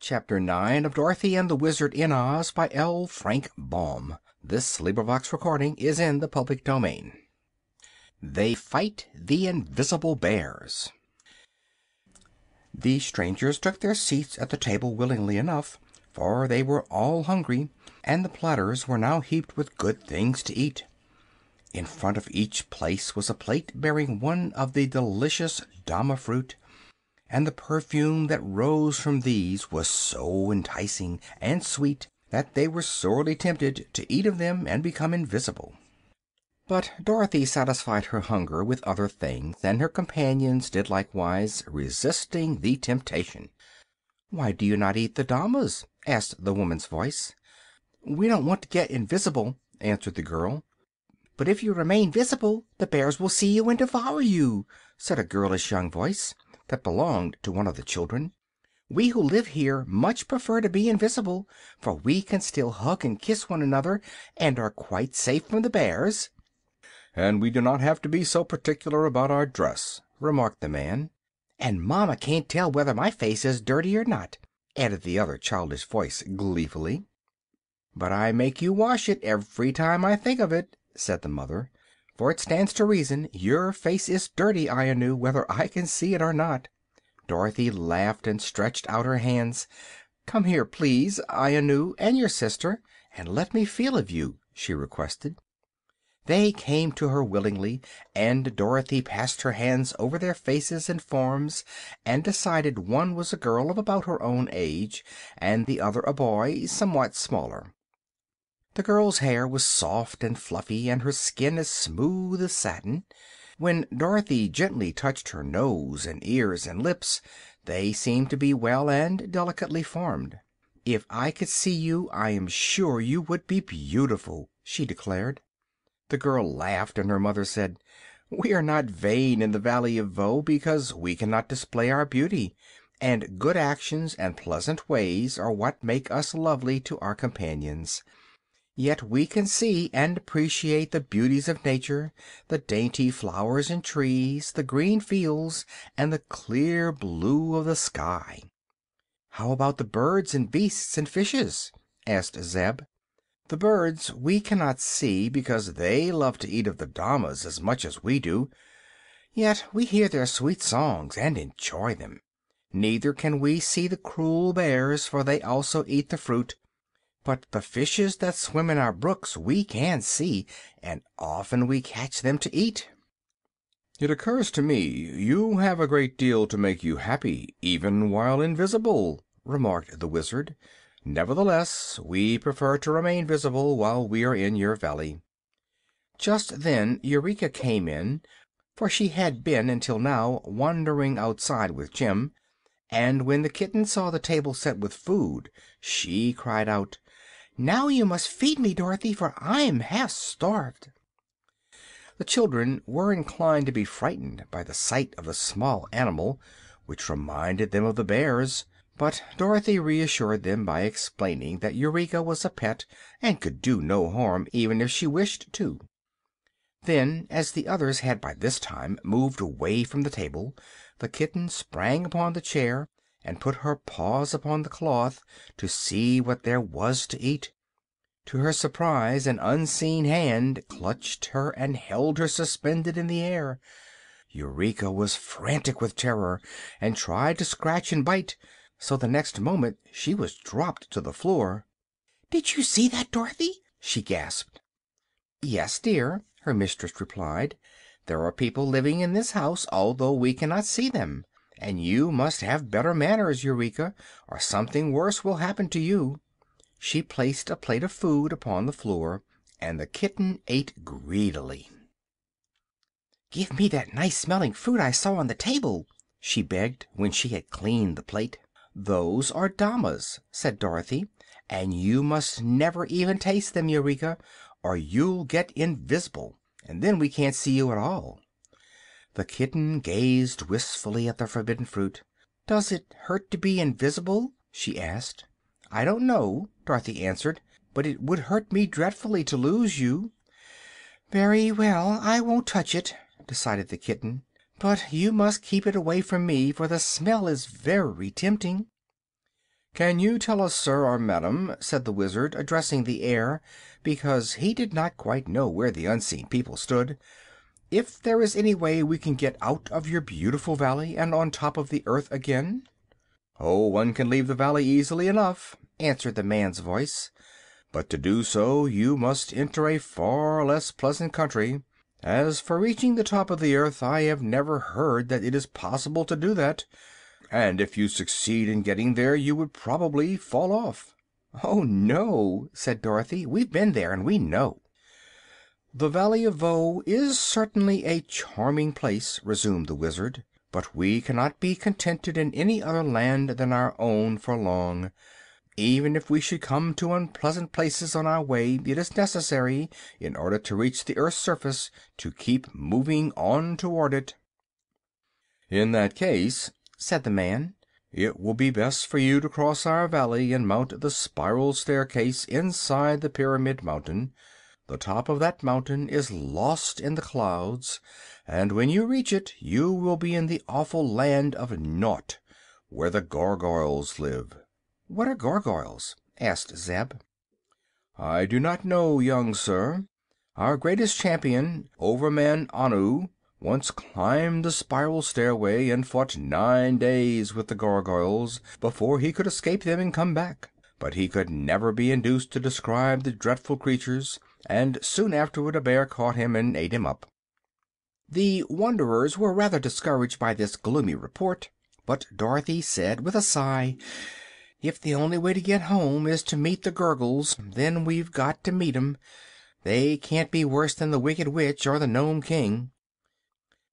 Chapter 9 of Dorothy and the Wizard in Oz by L. Frank Baum. This recording is in the public domain. They Fight the Invisible Bears. The strangers took their seats at the table willingly enough, for they were all hungry, and the platters were now heaped with good things to eat. In front of each place was a plate bearing one of the delicious dama fruit, and the perfume that rose from these was so enticing and sweet that they were sorely tempted to eat of them and become invisible. But Dorothy satisfied her hunger with other things, and her companions did likewise, resisting the temptation. "Why do you not eat the damas?" asked the woman's voice. "We don't want to get invisible," answered the girl. "But if you remain visible the bears will see you and devour you," said a girlish young voice that belonged to one of the children. "We who live here much prefer to be invisible, for we can still hug and kiss one another, and are quite safe from the bears." "And we do not have to be so particular about our dress," remarked the man. "And mamma can't tell whether my face is dirty or not," added the other childish voice gleefully. "But I make you wash it every time I think of it," said the mother, "for it stands to reason your face is dirty, Ianu, whether I can see it or not." Dorothy laughed and stretched out her hands. "Come here, please, Ianu, and your sister, and let me feel of you," she requested. They came to her willingly, and Dorothy passed her hands over their faces and forms, and decided one was a girl of about her own age, and the other a boy, somewhat smaller. The girl's hair was soft and fluffy, and her skin as smooth as satin. When Dorothy gently touched her nose and ears and lips, they seemed to be well and delicately formed. "If I could see you I am sure you would be beautiful," she declared. The girl laughed, and her mother said, "We are not vain in the Valley of Voe because we cannot display our beauty, and good actions and pleasant ways are what make us lovely to our companions. Yet we can see and appreciate the beauties of nature, the dainty flowers and trees, the green fields, and the clear blue of the sky." "How about the birds and beasts and fishes?" asked Zeb. "The birds we cannot see because they love to eat of the damas as much as we do, yet we hear their sweet songs and enjoy them. Neither can we see the cruel bears, for they also eat the fruit. But the fishes that swim in our brooks we can see, and often we catch them to eat." "It occurs to me you have a great deal to make you happy, even while invisible," remarked the Wizard. "Nevertheless, we prefer to remain visible while we are in your valley." Just then Eureka came in, for she had been until now wandering outside with Jim, and when the kitten saw the table set with food she cried out, "Now you must feed me, Dorothy, for I'm half starved." The children were inclined to be frightened by the sight of the small animal, which reminded them of the bears, but Dorothy reassured them by explaining that Eureka was a pet and could do no harm even if she wished to. Then, as the others had by this time moved away from the table, the kitten sprang upon the chair and put her paws upon the cloth to see what there was to eat. To her surprise an unseen hand clutched her and held her suspended in the air. Eureka was frantic with terror and tried to scratch and bite, so the next moment she was dropped to the floor. "Did you see that, Dorothy?" she gasped. "Yes, dear," her mistress replied. "There are people living in this house, although we cannot see them. And you must have better manners, Eureka, or something worse will happen to you." She placed a plate of food upon the floor, and the kitten ate greedily. "Give me that nice smelling fruit I saw on the table," she begged, when she had cleaned the plate. "Those are damas," said Dorothy, "and you must never even taste them, Eureka, or you'll get invisible, and then we can't see you at all." The kitten gazed wistfully at the forbidden fruit. "Does it hurt to be invisible?" she asked. "I don't know," Dorothy answered, "but it would hurt me dreadfully to lose you." "Very well, I won't touch it," decided the kitten. "But you must keep it away from me, for the smell is very tempting." "Can you tell us, sir or madam," said the Wizard, addressing the air, because he did not quite know where the unseen people stood, "if there is any way we can get out of your beautiful valley and on top of the earth again?" "Oh, one can leave the valley easily enough," answered the man's voice, "but to do so you must enter a far less pleasant country. As for reaching the top of the earth, I have never heard that it is possible to do that, and if you succeed in getting there you would probably fall off." "Oh, no," said Dorothy. "We've been there, and we know." "The Valley of Voe is certainly a charming place," resumed the Wizard, "but we cannot be contented in any other land than our own for long. Even if we should come to unpleasant places on our way, it is necessary, in order to reach the earth's surface, to keep moving on toward it." "In that case," said the man, "it will be best for you to cross our valley and mount the spiral staircase inside the Pyramid Mountain. The top of that mountain is lost in the clouds, and when you reach it you will be in the awful land of Naught, where the Gargoyles live." "What are gargoyles?" asked Zeb. "I do not know, young sir. Our greatest champion, Overman Anu, once climbed the spiral stairway and fought 9 days with the Gargoyles before he could escape them and come back. But he could never be induced to describe the dreadful creatures, and soon afterward a bear caught him and ate him up." The wanderers were rather discouraged by this gloomy report, but Dorothy said with a sigh, "If the only way to get home is to meet the Gurgles, then we've got to meet 'em. They can't be worse than the Wicked Witch or the Nome King."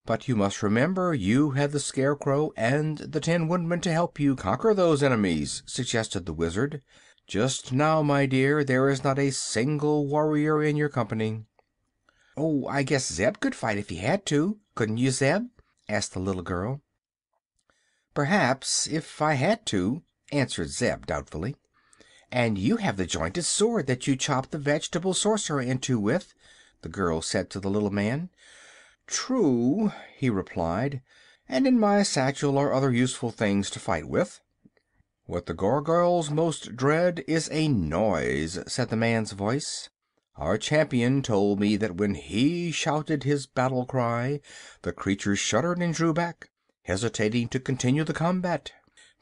"But you must remember you had the Scarecrow and the Tin Woodman to help you conquer those enemies," suggested the Wizard. "Just now, my dear, there is not a single warrior in your company." "Oh, I guess Zeb could fight if he had to. Couldn't you, Zeb?" asked the little girl. "Perhaps, if I had to," answered Zeb, doubtfully. "And you have the jointed sword that you chopped the vegetable sorcerer in two with," the girl said to the little man. "True," he replied, "and in my satchel are other useful things to fight with." "What the Gargoyles most dread is a noise," said the man's voice. "Our champion told me that when he shouted his battle cry the creatures shuddered and drew back, hesitating to continue the combat.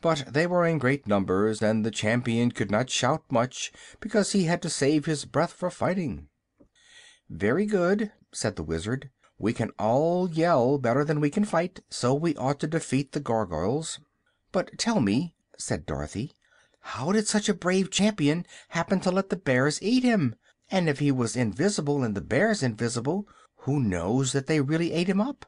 But they were in great numbers, and the champion could not shout much because he had to save his breath for fighting." "Very good," said the Wizard. "We can all yell better than we can fight, so we ought to defeat the Gargoyles." "But tell me," said Dorothy, "how did such a brave champion happen to let the bears eat him? And if he was invisible and the bears invisible, who knows that they really ate him up?"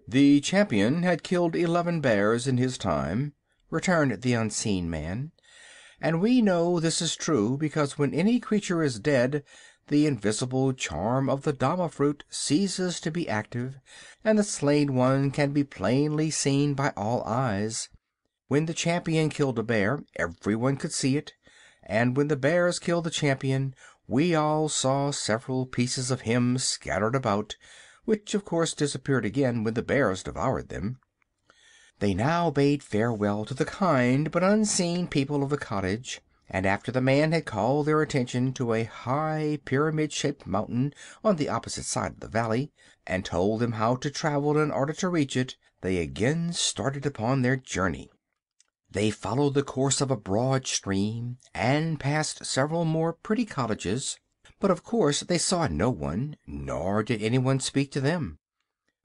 "The champion had killed 11 bears in his time," returned the unseen man, "and we know this is true because when any creature is dead the invisible charm of the Dama fruit ceases to be active, and the slain one can be plainly seen by all eyes. When the champion killed a bear everyone could see it, and when the bears killed the champion we all saw several pieces of him scattered about, which of course disappeared again when the bears devoured them." They now bade farewell to the kind but unseen people of the cottage, and after the man had called their attention to a high pyramid-shaped mountain on the opposite side of the valley, and told them how to travel in order to reach it, they again started upon their journey. They followed the course of a broad stream and passed several more pretty cottages, but of course they saw no one, nor did anyone speak to them.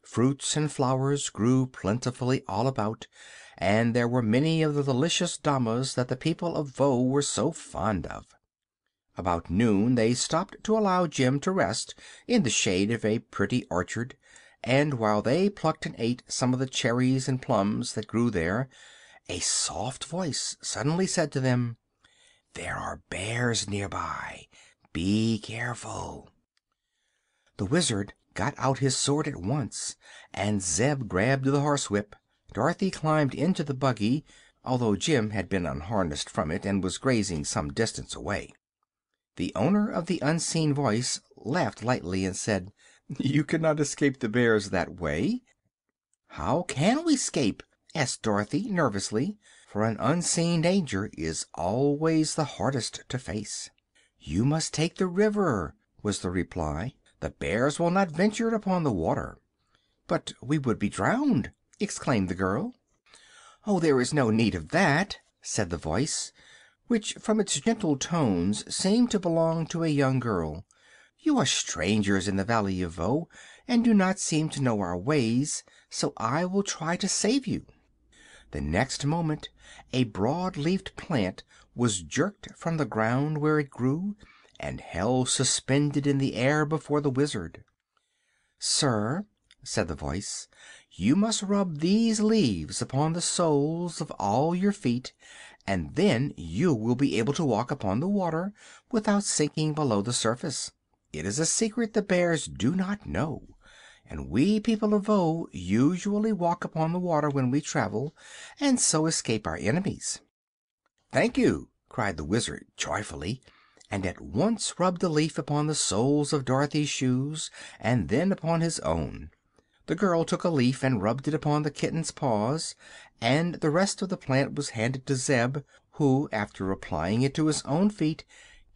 Fruits and flowers grew plentifully all about, and there were many of the delicious damas that the people of Voe were so fond of. About noon they stopped to allow Jim to rest in the shade of a pretty orchard, and while they plucked and ate some of the cherries and plums that grew there, a soft voice suddenly said to them, "There are bears nearby. Be careful." The Wizard got out his sword at once, and Zeb grabbed the horsewhip. Dorothy climbed into the buggy, although Jim had been unharnessed from it and was grazing some distance away. The owner of the unseen voice laughed lightly and said, "You cannot escape the bears that way." "How can we escape?" asked Dorothy, nervously, for an unseen danger is always the hardest to face. "You must take the river," was the reply. "The bears will not venture upon the water." "But we would be drowned!" exclaimed the girl. "Oh, there is no need of that," said the voice, which from its gentle tones seemed to belong to a young girl. "You are strangers in the Valley of Voe, and do not seem to know our ways, so I will try to save you." The next moment a broad-leaved plant was jerked from the ground where it grew and held suspended in the air before the Wizard. "Sir," said the voice, "you must rub these leaves upon the soles of all your feet, and then you will be able to walk upon the water without sinking below the surface. It is a secret the bears do not know, and we people of Voe usually walk upon the water when we travel, and so escape our enemies." "Thank you!" cried the Wizard joyfully, and at once rubbed a leaf upon the soles of Dorothy's shoes and then upon his own. The girl took a leaf and rubbed it upon the kitten's paws, and the rest of the plant was handed to Zeb, who, after applying it to his own feet,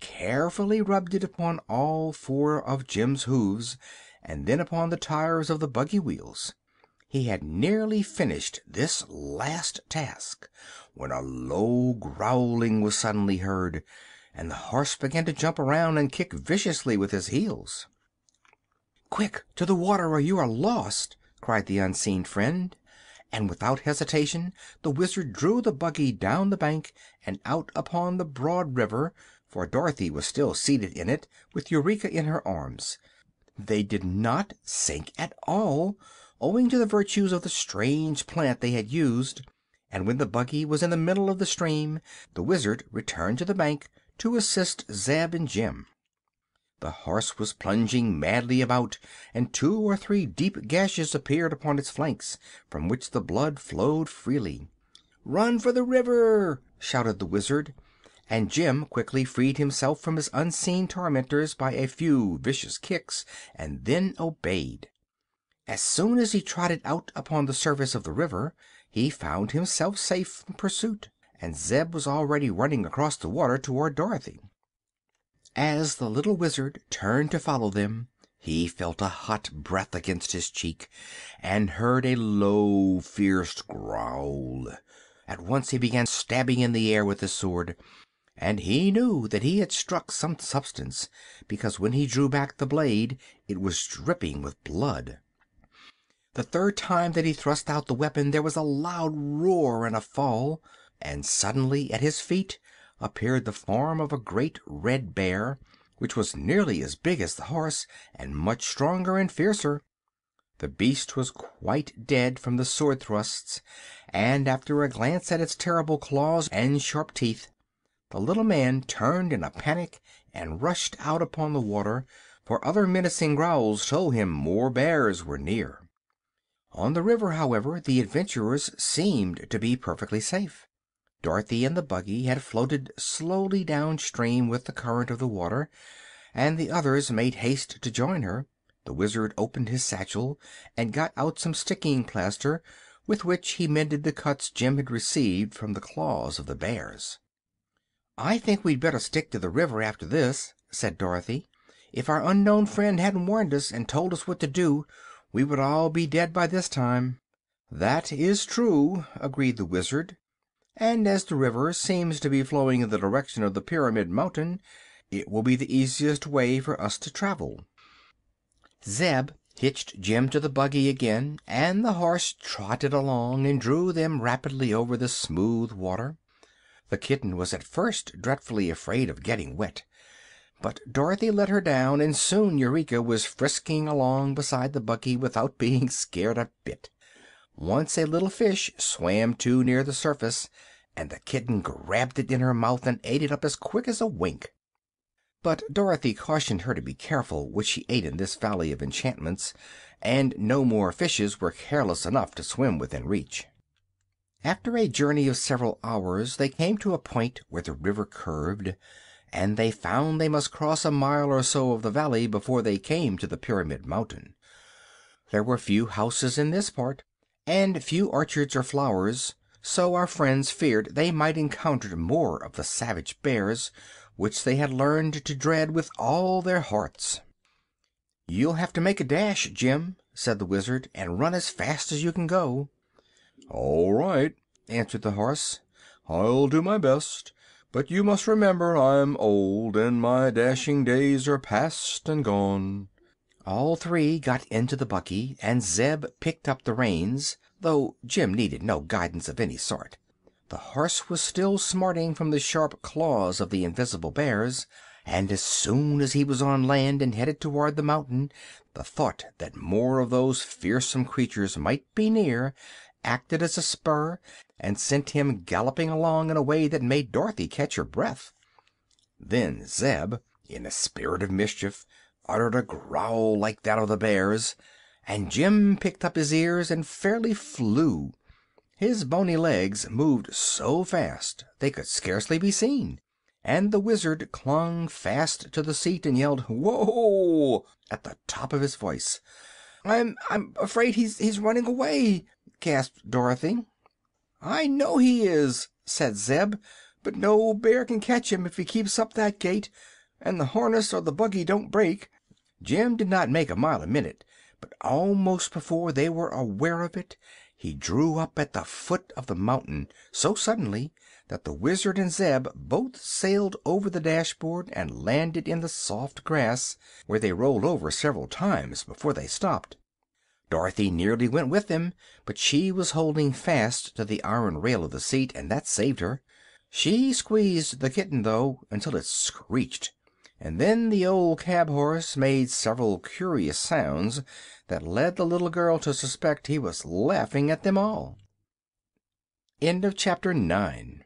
carefully rubbed it upon all four of Jim's hooves, and then upon the tires of the buggy wheels. He had nearly finished this last task when a low growling was suddenly heard, and the horse began to jump around and kick viciously with his heels. "Quick, to the water, or you are lost!" cried the unseen friend, and without hesitation the Wizard drew the buggy down the bank and out upon the broad river, for Dorothy was still seated in it with Eureka in her arms. They did not sink at all, owing to the virtues of the strange plant they had used, and when the buggy was in the middle of the stream the Wizard returned to the bank to assist Zeb and Jim. The horse was plunging madly about, and 2 or 3 deep gashes appeared upon its flanks, from which the blood flowed freely. "Run for the river!" shouted the Wizard, and Jim quickly freed himself from his unseen tormentors by a few vicious kicks, and then obeyed. As soon as he trotted out upon the surface of the river he found himself safe from pursuit, and Zeb was already running across the water toward Dorothy. As the little Wizard turned to follow them, he felt a hot breath against his cheek and heard a low, fierce growl. At once he began stabbing in the air with his sword, and he knew that he had struck some substance, because when he drew back the blade it was dripping with blood. The third time that he thrust out the weapon there was a loud roar and a fall, and suddenly at his feet appeared the form of a great red bear, which was nearly as big as the horse and much stronger and fiercer. The beast was quite dead from the sword thrusts, and after a glance at its terrible claws and sharp teeth, the little man turned in a panic and rushed out upon the water, for other menacing growls told him more bears were near. On the river, however, the adventurers seemed to be perfectly safe. Dorothy and the buggy had floated slowly downstream with the current of the water, and the others made haste to join her. The Wizard opened his satchel and got out some sticking plaster, with which he mended the cuts Jim had received from the claws of the bears. "I think we'd better stick to the river after this," said Dorothy. "If our unknown friend hadn't warned us and told us what to do, we would all be dead by this time." "That is true," agreed the Wizard, "and as the river seems to be flowing in the direction of the Pyramid Mountain, it will be the easiest way for us to travel." Zeb hitched Jim to the buggy again, and the horse trotted along and drew them rapidly over the smooth water. The kitten was at first dreadfully afraid of getting wet, but Dorothy let her down, and soon Eureka was frisking along beside the buggy without being scared a bit. Once a little fish swam too near the surface, and the kitten grabbed it in her mouth and ate it up as quick as a wink. But Dorothy cautioned her to be careful what she ate in this valley of enchantments, and no more fishes were careless enough to swim within reach. After a journey of several hours they came to a point where the river curved, and they found they must cross a mile or so of the valley before they came to the Pyramid Mountain. There were few houses in this part, and few orchards or flowers, so our friends feared they might encounter more of the savage bears, which they had learned to dread with all their hearts. "You'll have to make a dash, Jim," said the Wizard, "and run as fast as you can go." "All right," answered the horse. "I'll do my best. But you must remember I'm old, and my dashing days are past and gone." All three got into the buggy, and Zeb picked up the reins, though Jim needed no guidance of any sort. The horse was still smarting from the sharp claws of the invisible bears, and as soon as he was on land and headed toward the mountain, the thought that more of those fearsome creatures might be near acted as a spur and sent him galloping along in a way that made Dorothy catch her breath. Then Zeb, in a spirit of mischief, uttered a growl like that of the bears, and Jim picked up his ears and fairly flew. His bony legs moved so fast they could scarcely be seen, and the Wizard clung fast to the seat and yelled "Whoa!" at the top of his voice. I'm afraid he's running away," gasped Dorothy. "I know he is," said Zeb, "but no bear can catch him if he keeps up that gait, and the harness or the buggy don't break." Jim did not make a mile a minute, but almost before they were aware of it he drew up at the foot of the mountain so suddenly that the Wizard and Zeb both sailed over the dashboard and landed in the soft grass, where they rolled over several times before they stopped. Dorothy nearly went with them, but she was holding fast to the iron rail of the seat, and that saved her. She squeezed the kitten, though, until it screeched, and then the old cab horse made several curious sounds that led the little girl to suspect he was laughing at them all. Chapter 9